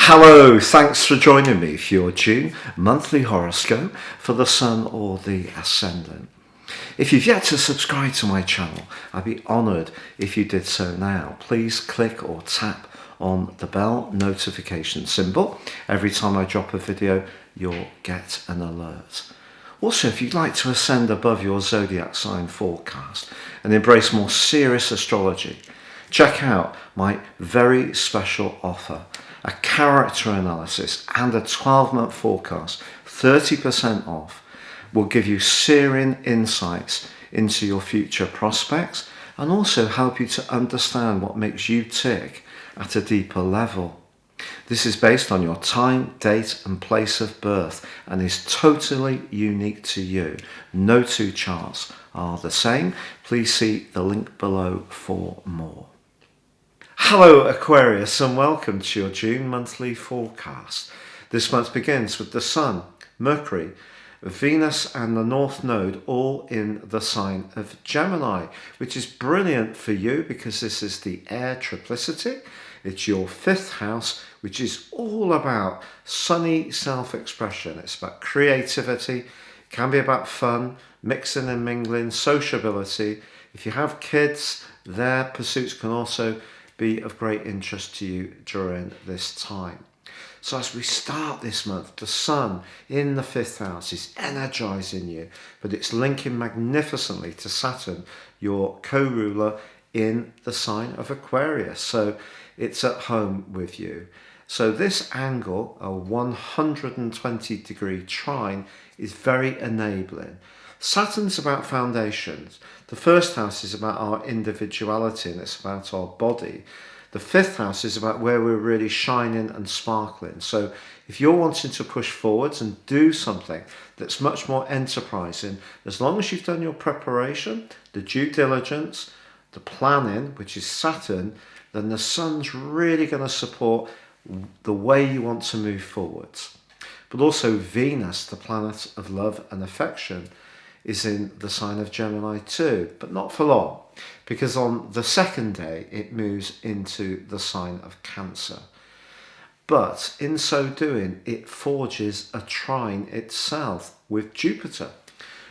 Hello, thanks for joining me for your June monthly horoscope for the Sun or the Ascendant. If you've yet to subscribe to my channel, I'd be honoured if you did so now. Please click or tap on the bell notification symbol. Every time I drop a video, you'll get an alert. Also, if you'd like to ascend above your zodiac sign forecast and embrace more serious astrology, check out my very special offer. A character analysis and a 12-month forecast, 30% off, will give you searing insights into your future prospects and also help you to understand what makes you tick at a deeper level. This is based on your time, date and place of birth and is totally unique to you. No two charts are the same. Please see the link below for more. Hello Aquarius and welcome to your June monthly forecast. This month begins with the Sun, Mercury, Venus and the North Node all in the sign of Gemini, which is brilliant for you because this is the air triplicity. It's your fifth house, which is all about sunny self-expression. It's about creativity, it can be about fun, mixing and mingling, sociability. If you have kids, their pursuits can also be of great interest to you during this time. So as we start this month, the Sun in the fifth house is energizing you, but it's linking magnificently to Saturn, your co-ruler in the sign of Aquarius. So it's at home with you. So this angle, a 120-degree trine, is very enabling. Saturn's about foundations. The first house is about our individuality and it's about our body. The fifth house is about where we're really shining and sparkling. So if you're wanting to push forwards and do something that's much more enterprising, as long as you've done your preparation, the due diligence, the planning, which is Saturn, then the Sun's really going to support the way you want to move forwards. But also Venus, the planet of love and affection, is in the sign of Gemini too, but not for long, because on the second day it moves into the sign of Cancer. But in so doing, it forges a trine itself with Jupiter.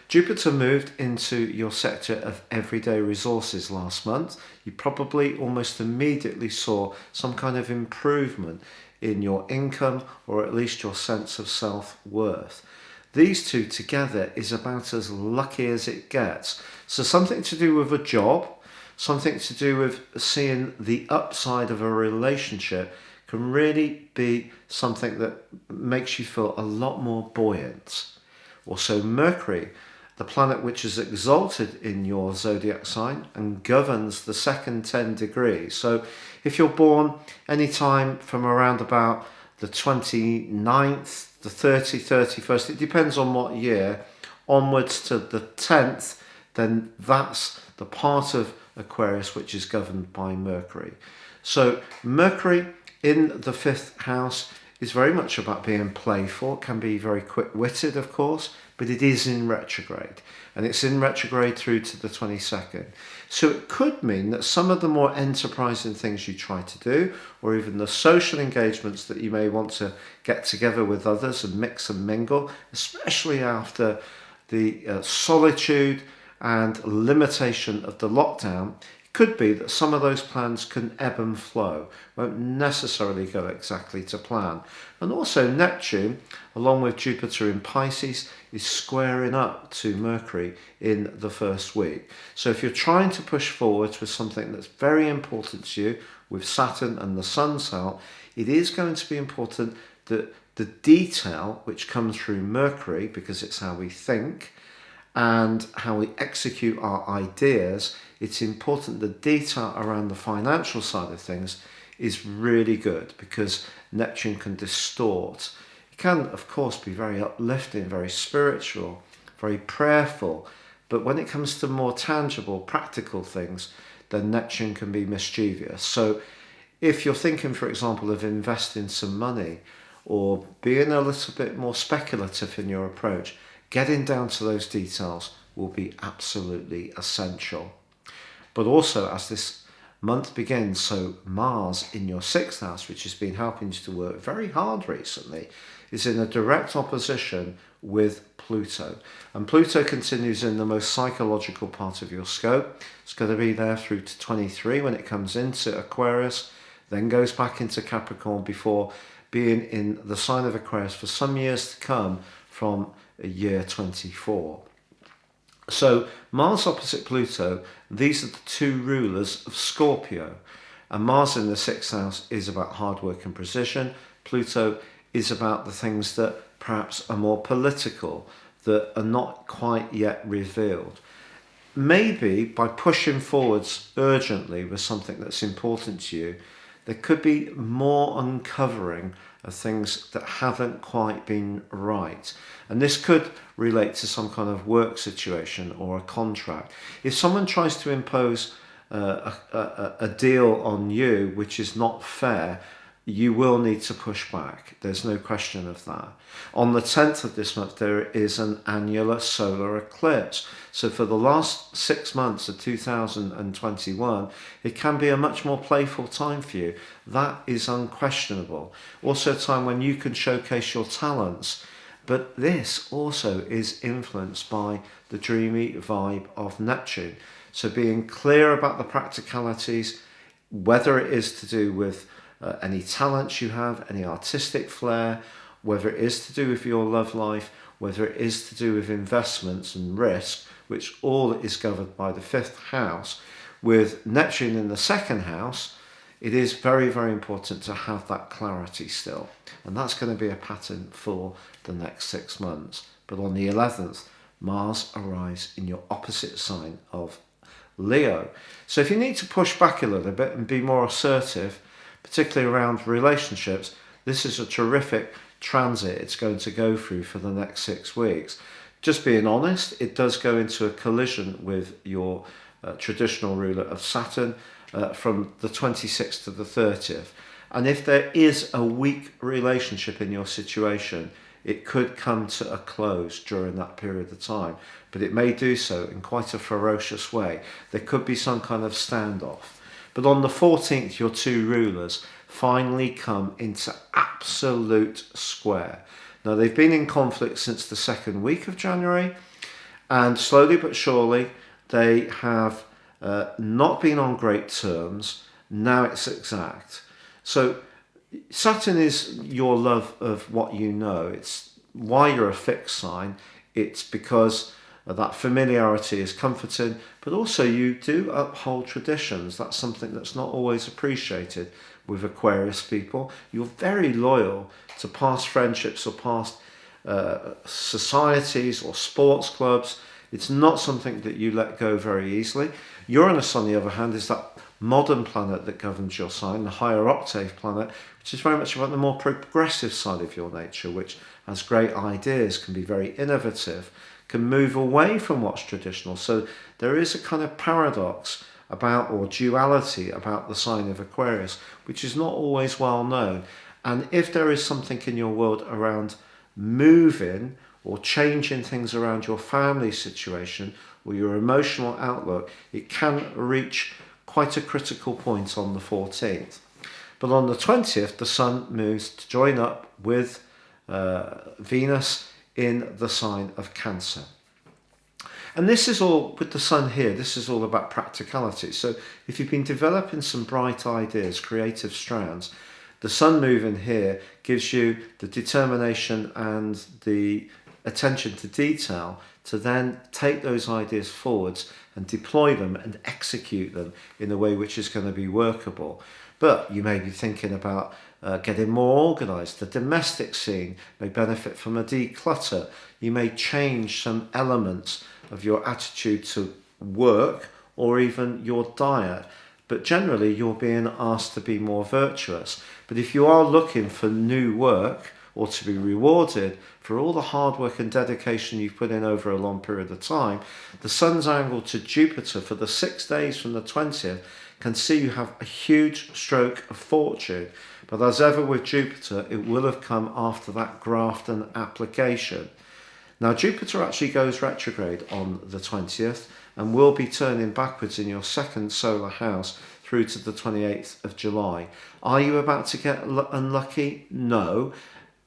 Jupiter moved into your sector of everyday resources last month. You probably almost immediately saw some kind of improvement in your income or at least your sense of self-worth. These two together is about as lucky as it gets. So something to do with a job, something to do with seeing the upside of a relationship can really be something that makes you feel a lot more buoyant. Also Mercury, the planet which is exalted in your zodiac sign and governs the second 10 degrees. So if you're born anytime from around about the 29th, the 30th, 31st, it depends on what year, onwards to the 10th, then that's the part of Aquarius which is governed by Mercury. So Mercury in the fifth house is very much about being playful. It can be very quick-witted, of course, but it is in retrograde. And it's in retrograde through to the 22nd. So it could mean that some of the more enterprising things you try to do, or even the social engagements that you may want to get together with others and mix and mingle, especially after the solitude and limitation of the lockdown, could be that some of those plans can ebb and flow, won't necessarily go exactly to plan. And also Neptune, along with Jupiter in Pisces, is squaring up to Mercury in the first week. So if you're trying to push forward with something that's very important to you, with Saturn and the Sun's help, it is going to be important that the detail which comes through Mercury, because it's how we think, and how we execute our ideas, it's important the detail around the financial side of things is really good because Neptune can distort. It can, of course, be very uplifting, very spiritual, very prayerful, but when it comes to more tangible, practical things, then Neptune can be mischievous. So if you're thinking, for example, of investing some money or being a little bit more speculative in your approach, getting down to those details will be absolutely essential. But also, as this month begins. So Mars in your 6th house, which has been helping you to work very hard recently, is in a direct opposition with Pluto. And Pluto continues in the most psychological part of your scope. It's going to be there through to 23 when it comes into Aquarius, then goes back into Capricorn before being in the sign of Aquarius for some years to come from year 24. So Mars opposite Pluto, these are the two rulers of Scorpio. And Mars in the 6th house is about hard work and precision. Pluto is about the things that perhaps are more political, that are not quite yet revealed. Maybe by pushing forwards urgently with something that's important to you, there could be more uncovering of things that haven't quite been right. And this could relate to some work situation or a contract. If someone tries to impose a deal on you which is not fair, you will need to push back. There's no question of that. On the 10th of this month, there is an annular solar eclipse. So for the last 6 months of 2021, it can be a much more playful time for you. That is unquestionable. Also a time when you can showcase your talents. But this also is influenced by the dreamy vibe of Neptune. So being clear about the practicalities, whether it is to do with any talents you have, any artistic flair, whether it is to do with your love life, whether it is to do with investments and risk, which all is governed by the 5th house. With Neptune in the 2nd house, it is very, very important to have that clarity still. And that's going to be a pattern for the next 6 months. But on the 11th, Mars arrives in your opposite sign of Leo. So if you need to push back a little bit and be more assertive, particularly around relationships, this is a terrific transit it's going to go through for the next 6 weeks. Just being honest, it does go into a collision with your traditional ruler of Saturn from the 26th to the 30th. And if there is a weak relationship in your situation, it could come to a close during that period of time. But it may do so in quite a ferocious way. There could be some kind of standoff. But on the 14th, your two rulers finally come into absolute square. Now, they've been in conflict since the 2nd week of January, and slowly but surely, they have not been on great terms. Now it's exact. So Saturn is your love of what you know. It's why you're a fixed sign. It's because that familiarity is comforting, but also you do uphold traditions. That's something that's not always appreciated with Aquarius people. You're very loyal to past friendships or past societies or sports clubs. It's not something that you let go very easily. Uranus, on the other hand, is that modern planet that governs your sign, the higher octave planet, which is very much about the more progressive side of your nature, which has great ideas, can be very innovative, can move away from what's traditional. So there is a kind of paradox about, or duality about the sign of Aquarius, which is not always well known. And if there is something in your world around moving or changing things around your family situation or your emotional outlook, it can reach quite a critical point on the 14th. But on the 20th, the Sun moves to join up with Venus in the sign of Cancer. And this is all, with the Sun here, this is all about practicality. So if you've been developing some bright ideas, creative strands, the Sun moving here gives you the determination and the attention to detail to then take those ideas forwards and deploy them and execute them in a way which is going to be workable. But you may be thinking about getting more organised. The domestic scene may benefit from a declutter. You may change some elements of your attitude to work or even your diet. But generally, you're being asked to be more virtuous. But if you are looking for new work or to be rewarded for all the hard work and dedication you've put in over a long period of time, the Sun's angle to Jupiter for the 6 days from the 20th can see you have a huge stroke of fortune. But as ever with Jupiter, it will have come after that graft and application. Now, Jupiter actually goes retrograde on the 20th and will be turning backwards in your second solar house through to the 28th of July. Are you about to get unlucky? No.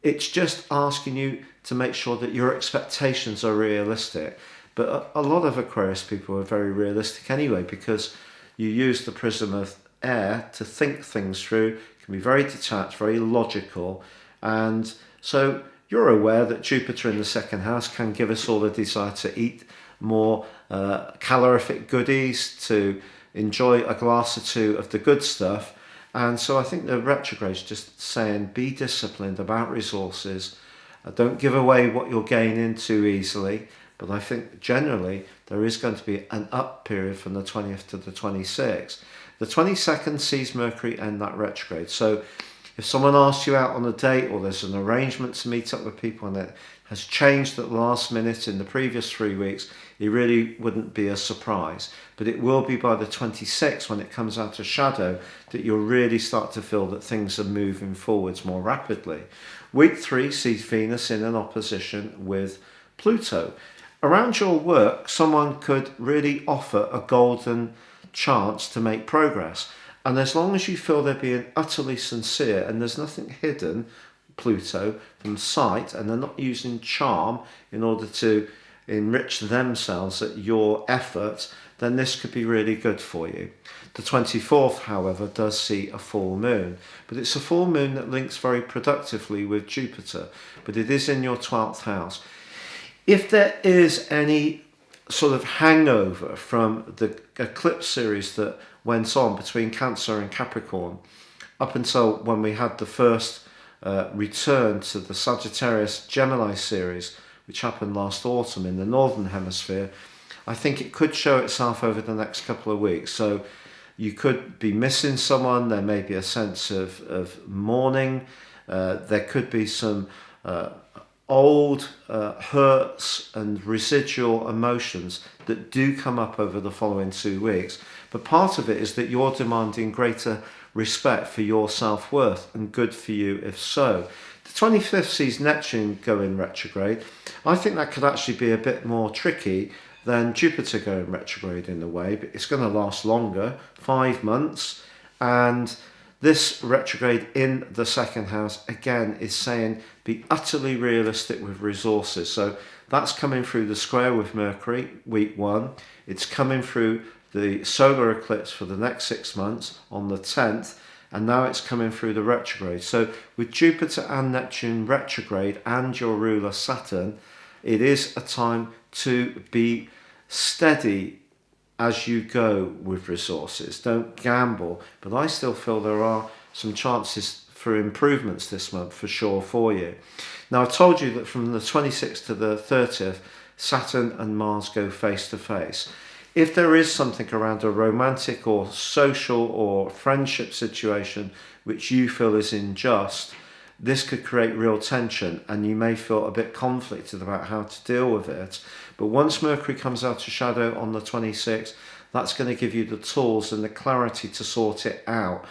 It's just asking you to make sure that your expectations are realistic. But a lot of Aquarius people are very realistic anyway, because you use the prism of air to think things through, can be very detached, very logical. And so you're aware that Jupiter in the second house can give us all the desire to eat more calorific goodies, to enjoy a glass or two of the good stuff. And so I think the retrograde is just saying, be disciplined about resources. Don't give away what you're gaining too easily. But I think generally there is going to be an up period from the 20th to the 26th. The 22nd sees Mercury end that retrograde. So if someone asks you out on a date, or there's an arrangement to meet up with people and it has changed at the last minute in the previous 3 weeks, it really wouldn't be a surprise. But it will be by the 26th, when it comes out of shadow, that you'll really start to feel that things are moving forwards more rapidly. Week 3 sees Venus in an opposition with Pluto. Around your work, someone could really offer a golden chance to make progress. And as long as you feel they're being utterly sincere and there's nothing hidden, Pluto, from sight, and they're not using charm in order to enrich themselves at your effort, then this could be really good for you. The 24th, however, does see a full moon, but it's a full moon that links very productively with Jupiter, but it is in your 12th house. If there is any sort of hangover from the eclipse series that went on between Cancer and Capricorn, up until when we had the first return to the Sagittarius-Gemini series, which happened last autumn in the Northern Hemisphere, I think it could show itself over the next couple of weeks. So you could be missing someone, there may be a sense of mourning, there could be some old hurts and residual emotions that do come up over the following 2 weeks. But part of it is that you're demanding greater respect for your self-worth, and good for you if so. The 25th sees Neptune go in retrograde. I think that could actually be a bit more tricky than Jupiter going retrograde in a way, but it's going to last longer, 5 months. And this retrograde in the second house, again, is saying be utterly realistic with resources. So that's coming through the square with Mercury, week 1. It's coming through the solar eclipse for the next 6 months on the 10th. And now it's coming through the retrograde. So with Jupiter and Neptune retrograde and your ruler Saturn, it is a time to be steady as you go with resources. Don't gamble, but I still feel there are some chances for improvements this month for sure for you. Now, I've told you that from the 26th to the 30th, Saturn and Mars go face to face. If there is something around a romantic or social or friendship situation which you feel is unjust, this could create real tension, and you may feel a bit conflicted about how to deal with it. But once Mercury comes out of shadow on the 26th, that's going to give you the tools and the clarity to sort it out.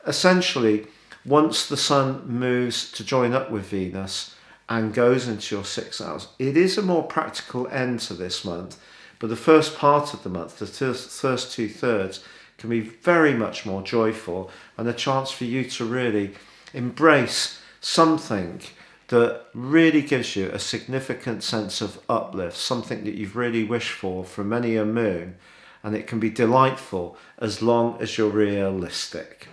Essentially, once the Sun moves to join up with Venus and goes into your 6th house, it is a more practical end to this month. But the first part of the month, the first 2/3, can be very much more joyful, and a chance for you to really embrace something that really gives you a significant sense of uplift, something that you've really wished for many a moon, and it can be delightful as long as you're realistic.